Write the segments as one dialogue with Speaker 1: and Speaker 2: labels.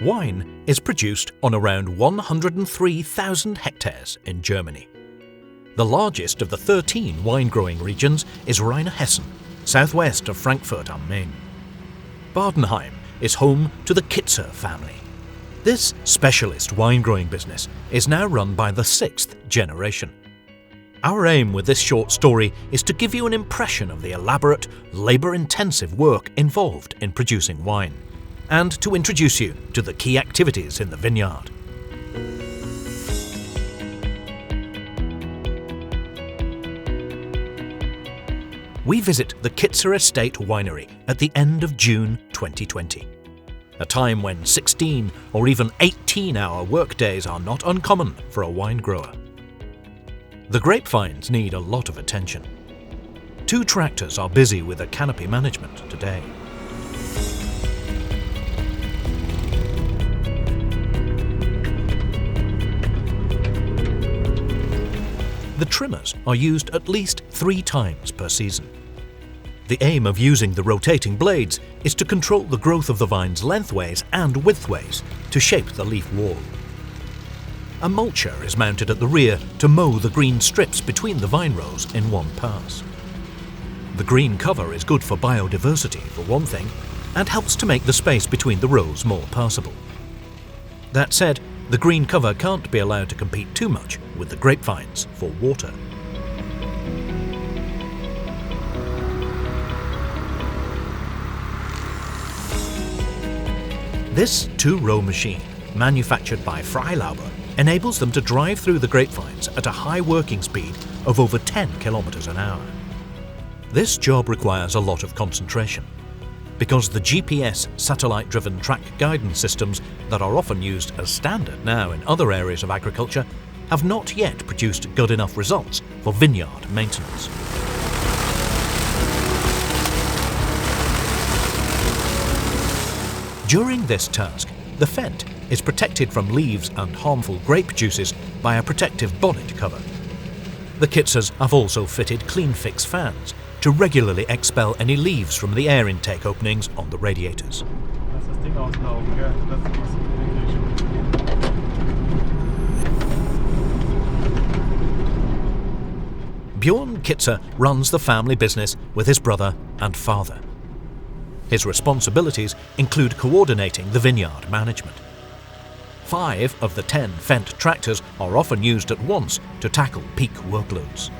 Speaker 1: Wine is produced on around 103,000 hectares in Germany. The largest of the 13 wine-growing regions is Rhine-Hessen, southwest of Frankfurt am Main. Badenheim is home to the Kitzer family. This specialist wine-growing business is now run by the 6th generation. Our aim with this short story is to give you an impression of the elaborate, labour-intensive work involved in producing wine, and to introduce you to the key activities in the vineyard. We visit the Kitzer Estate Winery at the end of June 2020, a time when 16 or even 18-hour workdays are not uncommon for a wine grower. The grapevines need a lot of attention. 2 tractors are busy with a Canopy Management today. The trimmers are used at least 3 times per season. The aim of using the rotating blades is to control the growth of the vines lengthways and widthways to shape the leaf wall. A mulcher is mounted at the rear to mow the green strips between the vine rows in one pass. The green cover is good for biodiversity, for one thing, and helps to make the space between the rows more passable. That said, the green cover can't be allowed to compete too much with the grapevines for water. This 2-row machine, manufactured by Freilauber, enables them to drive through the grapevines at a high working speed of over 10 km an hour. This job requires a lot of concentration, because the GPS satellite-driven track guidance systems that are often used as standard now in other areas of agriculture have not yet produced good enough results for vineyard maintenance. During this task, the Fendt is protected from leaves and harmful grape juices by a protective bonnet cover. The Kitzers have also fitted clean-fix fans to regularly expel any leaves from the air intake openings on the radiators. Bjorn Kitzer runs the family business with his brother and father. His responsibilities include coordinating the vineyard management. 5 of the 10 Fendt tractors are often used at once to tackle peak workloads.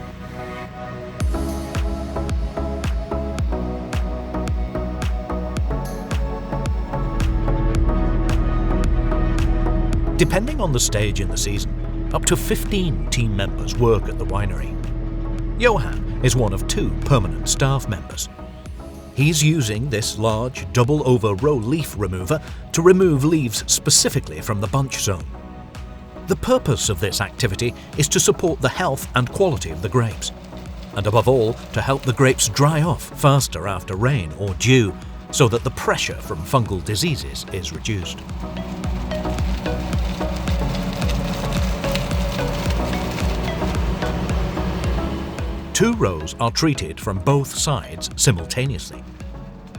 Speaker 1: Depending on the stage in the season, up to 15 team members work at the winery. Johan is one of 2 permanent staff members. He's using this large double-over row leaf remover to remove leaves specifically from the bunch zone. The purpose of this activity is to support the health and quality of the grapes, and above all, to help the grapes dry off faster after rain or dew, so that the pressure from fungal diseases is reduced. Two rows are treated from both sides simultaneously.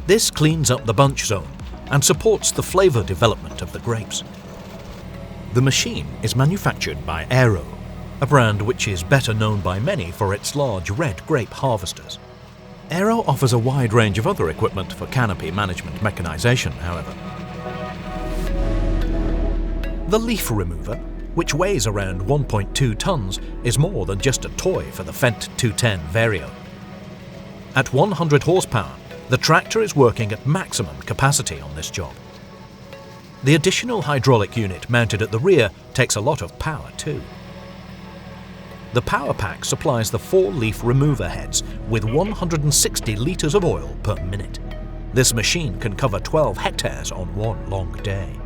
Speaker 1: This cleans up the bunch zone and supports the flavour development of the grapes. The machine is manufactured by ERO, a brand which is better known by many for its large red grape harvesters. ERO offers a wide range of other equipment for canopy management mechanisation, however. The leaf remover, which weighs around 1.2 tons, is more than just a toy for the Fendt 210 Vario. At 100 horsepower, the tractor is working at maximum capacity on this job. The additional hydraulic unit mounted at the rear takes a lot of power too. The power pack supplies the 4 leaf remover heads with 160 litres of oil per minute. This machine can cover 12 hectares on one long day.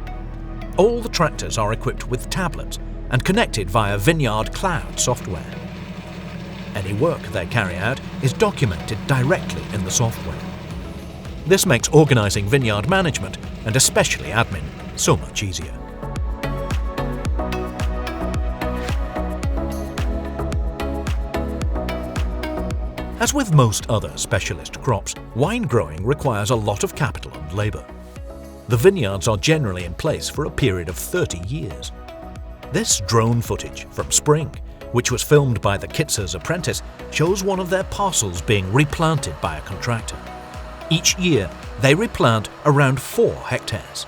Speaker 1: All the tractors are equipped with tablets and connected via Vineyard Cloud software. Any work they carry out is documented directly in the software. This makes organising vineyard management, and especially admin, so much easier. As with most other specialist crops, wine growing requires a lot of capital and labour. The vineyards are generally in place for a period of 30 years. This drone footage from spring, which was filmed by the Kitzer's apprentice, shows one of their parcels being replanted by a contractor. Each year, they replant around 4 hectares.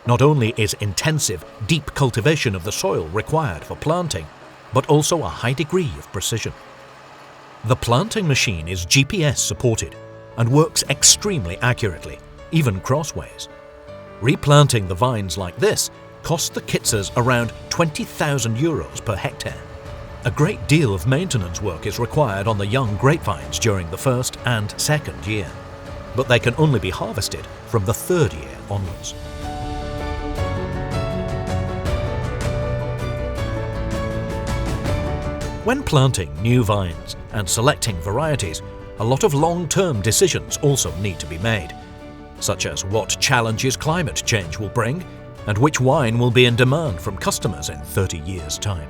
Speaker 1: Not only is intensive, deep cultivation of the soil required for planting, but also a high degree of precision. The planting machine is GPS supported and works extremely accurately, even crossways. Replanting the vines like this cost the Kitzers around €20,000 per hectare. A great deal of maintenance work is required on the young grapevines during the first and second year, but they can only be harvested from the third year onwards. When planting new vines and selecting varieties, a lot of long-term decisions also need to be made, such as what challenges climate change will bring and which wine will be in demand from customers in 30 years' time.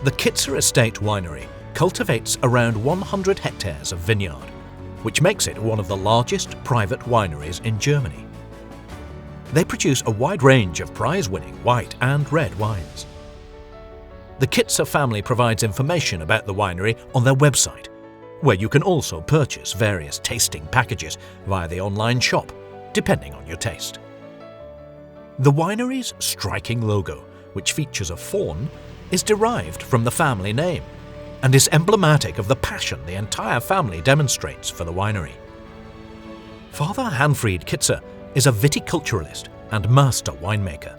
Speaker 1: The Kitzer Estate Winery cultivates around 100 hectares of vineyard, which makes it one of the largest private wineries in Germany. They produce a wide range of prize-winning white and red wines. The Kitzer family provides information about the winery on their website, where you can also purchase various tasting packages via the online shop, depending on your taste. The winery's striking logo, which features a fawn, is derived from the family name and is emblematic of the passion the entire family demonstrates for the winery. Father Hanfried Kitzer is a viticulturalist and master winemaker.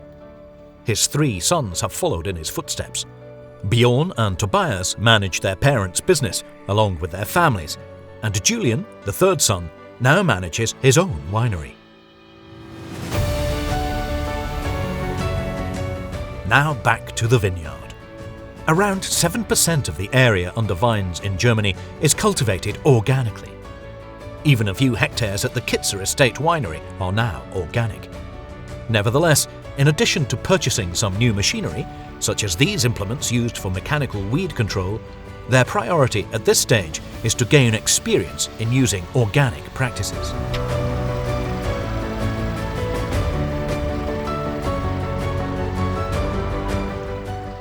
Speaker 1: His 3 sons have followed in his footsteps. Bjorn and Tobias manage their parents' business along with their families, and Julian, the 3rd son, now manages his own winery. Now back to the vineyard. Around 7% of the area under vines in Germany is cultivated organically. Even a few hectares at the Kitzer Estate Winery are now organic. Nevertheless, in addition to purchasing some new machinery, such as these implements used for mechanical weed control, their priority at this stage is to gain experience in using organic practices.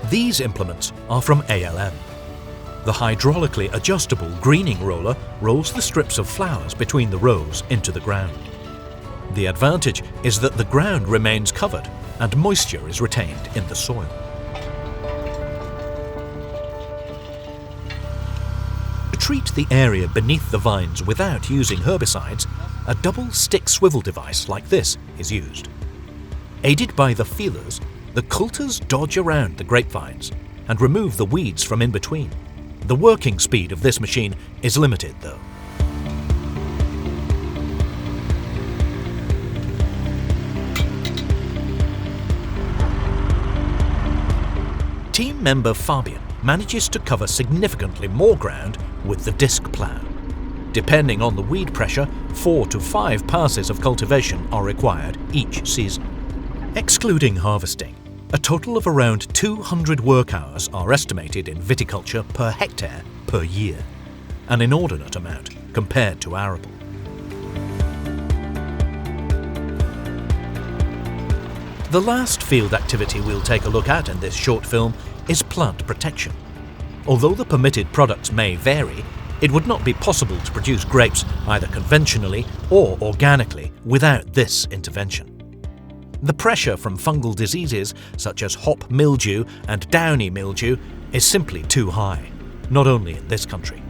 Speaker 1: These implements are from ALM. The hydraulically adjustable greening roller rolls the strips of flowers between the rows into the ground. The advantage is that the ground remains covered and moisture is retained in the soil. To treat the area beneath the vines without using herbicides, a double stick swivel device like this is used. Aided by the feelers, the coulters dodge around the grapevines and remove the weeds from in between. The working speed of this machine is limited though. Team member Fabian manages to cover significantly more ground with the disc plough. Depending on the weed pressure, 4 to 5 passes of cultivation are required each season. Excluding harvesting, a total of around 200 work hours are estimated in viticulture per hectare per year, an inordinate amount compared to arable. The last field activity we'll take a look at in this short film is plant protection. Although the permitted products may vary, it would not be possible to produce grapes either conventionally or organically without this intervention. The pressure from fungal diseases such as hop mildew and downy mildew is simply too high, not only in this country.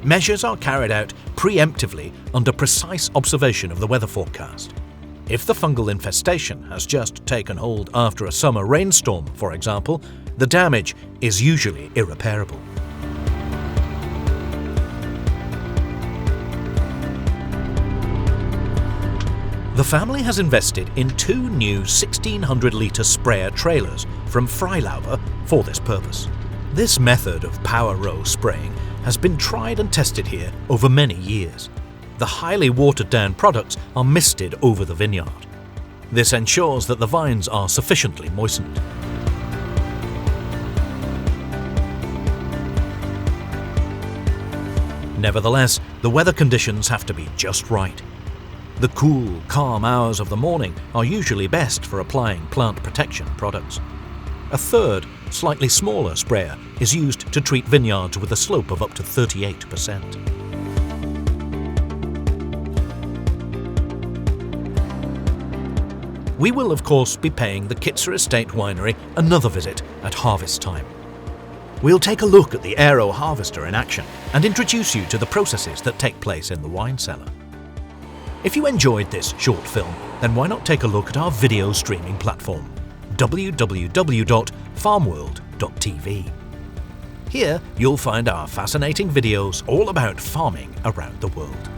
Speaker 1: Measures are carried out preemptively under precise observation of the weather forecast. If the fungal infestation has just taken hold after a summer rainstorm, for example, the damage is usually irreparable. The family has invested in 2 new 1600-litre sprayer trailers from Freilauber for this purpose. This method of power row spraying has been tried and tested here over many years. The highly watered-down products are misted over the vineyard. This ensures that the vines are sufficiently moistened. Nevertheless, the weather conditions have to be just right. The cool, calm hours of the morning are usually best for applying plant protection products. A third, slightly smaller sprayer is used to treat vineyards with a slope of up to 38%. We will of course be paying the Kitzer Estate Winery another visit at harvest time. We'll take a look at the ERO harvester in action and introduce you to the processes that take place in the wine cellar. If you enjoyed this short film, then why not take a look at our video streaming platform, www.farmworld.tv. Here you'll find our fascinating videos all about farming around the world.